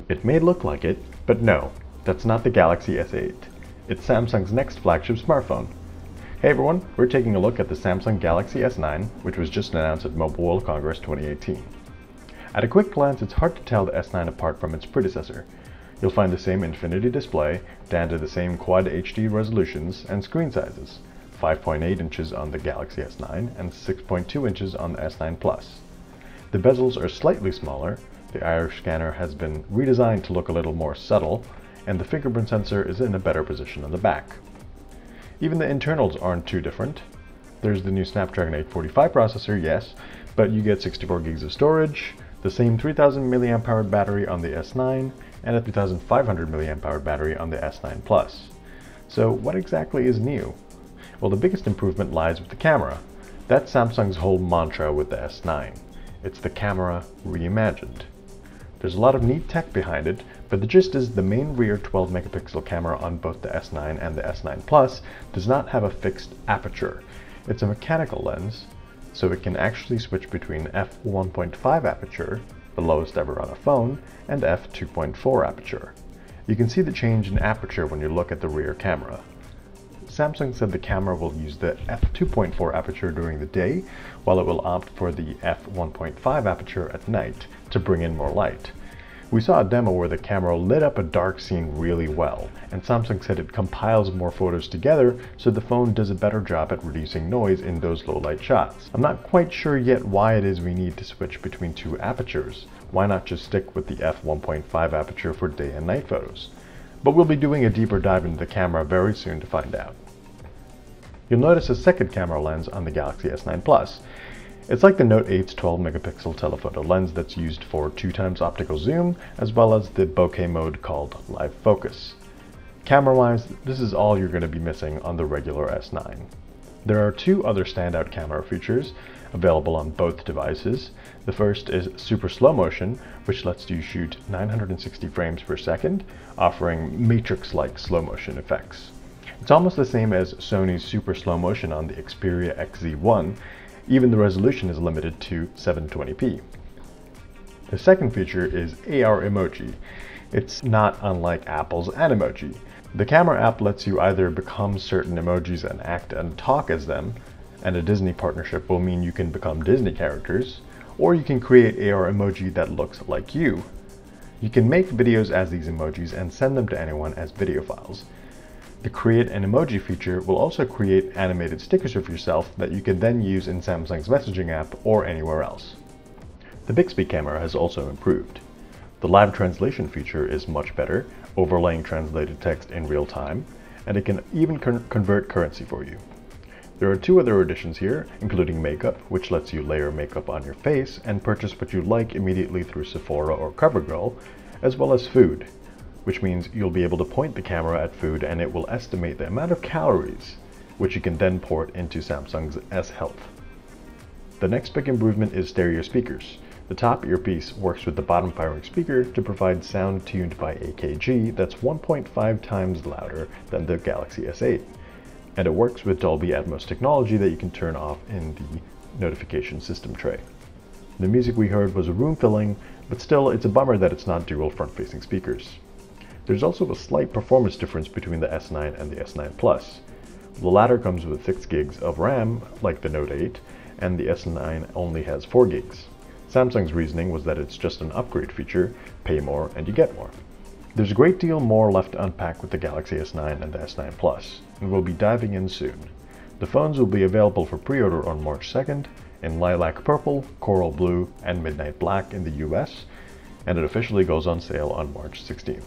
It may look like it, but no, that's not the Galaxy S8. It's Samsung's next flagship smartphone. Hey everyone, we're taking a look at the Samsung Galaxy S9, which was just announced at Mobile World Congress 2018. At a quick glance, it's hard to tell the S9 apart from its predecessor. You'll find the same infinity display, down to the same Quad HD resolutions and screen sizes, 5.8 inches on the Galaxy S9 and 6.2 inches on the S9 Plus. The bezels are slightly smaller, the iris scanner has been redesigned to look a little more subtle, and the fingerprint sensor is in a better position on the back. Even the internals aren't too different. There's the new Snapdragon 845 processor, yes, but you get 64 gigs of storage, the same 3000 mAh battery on the S9, and a 3500 mAh battery on the S9 Plus. So what exactly is new? Well, the biggest improvement lies with the camera. That's Samsung's whole mantra with the S9. It's the camera reimagined. There's a lot of neat tech behind it, but the gist is the main rear 12 megapixel camera on both the S9 and the S9 Plus does not have a fixed aperture. It's a mechanical lens, so it can actually switch between f1.5 aperture, the lowest ever on a phone, and f2.4 aperture. You can see the change in aperture when you look at the rear camera. Samsung said the camera will use the f2.4 aperture during the day, while it will opt for the f1.5 aperture at night to bring in more light. We saw a demo where the camera lit up a dark scene really well, and Samsung said it compiles more photos together so the phone does a better job at reducing noise in those low light shots. I'm not quite sure yet why it is we need to switch between two apertures. Why not just stick with the f1.5 aperture for day and night photos? But we'll be doing a deeper dive into the camera very soon to find out. You'll notice a second camera lens on the Galaxy S9 Plus. It's like the Note 8's 12 megapixel telephoto lens that's used for 2x optical zoom, as well as the bokeh mode called live focus. Camera-wise, this is all you're going to be missing on the regular S9. There are two other standout camera features available on both devices. The first is super slow motion, which lets you shoot 960 frames per second, offering Matrix-like slow motion effects. It's almost the same as Sony's super slow motion on the Xperia XZ1, even the resolution is limited to 720p. The second feature is AR Emoji. It's not unlike Apple's Animoji. The camera app lets you either become certain emojis and act and talk as them, and a Disney partnership will mean you can become Disney characters, or you can create AR emoji that looks like you. You can make videos as these emojis and send them to anyone as video files. The Create an Emoji feature will also create animated stickers of yourself that you can then use in Samsung's messaging app or anywhere else. The Bixby camera has also improved. The live translation feature is much better, overlaying translated text in real time, and it can even convert currency for you. There are two other additions here, including makeup, which lets you layer makeup on your face and purchase what you like immediately through Sephora or CoverGirl, as well as food, which means you'll be able to point the camera at food and it will estimate the amount of calories, which you can then port into Samsung's S Health. The next big improvement is stereo speakers. The top earpiece works with the bottom firing speaker to provide sound tuned by AKG that's 1.5 times louder than the Galaxy S8. And it works with Dolby Atmos technology that you can turn off in the notification system tray. The music we heard was room filling, but still it's a bummer that it's not dual front-facing speakers. There's also a slight performance difference between the S9 and the S9 Plus. The latter comes with 6 gigs of RAM, like the Note 8, and the S9 only has 4 gigs. Samsung's reasoning was that it's just an upgrade feature, pay more and you get more. There's a great deal more left to unpack with the Galaxy S9 and the S9 Plus, and we'll be diving in soon. The phones will be available for pre-order on March 2nd, in lilac purple, coral blue, and midnight black in the US, and it officially goes on sale on March 16th.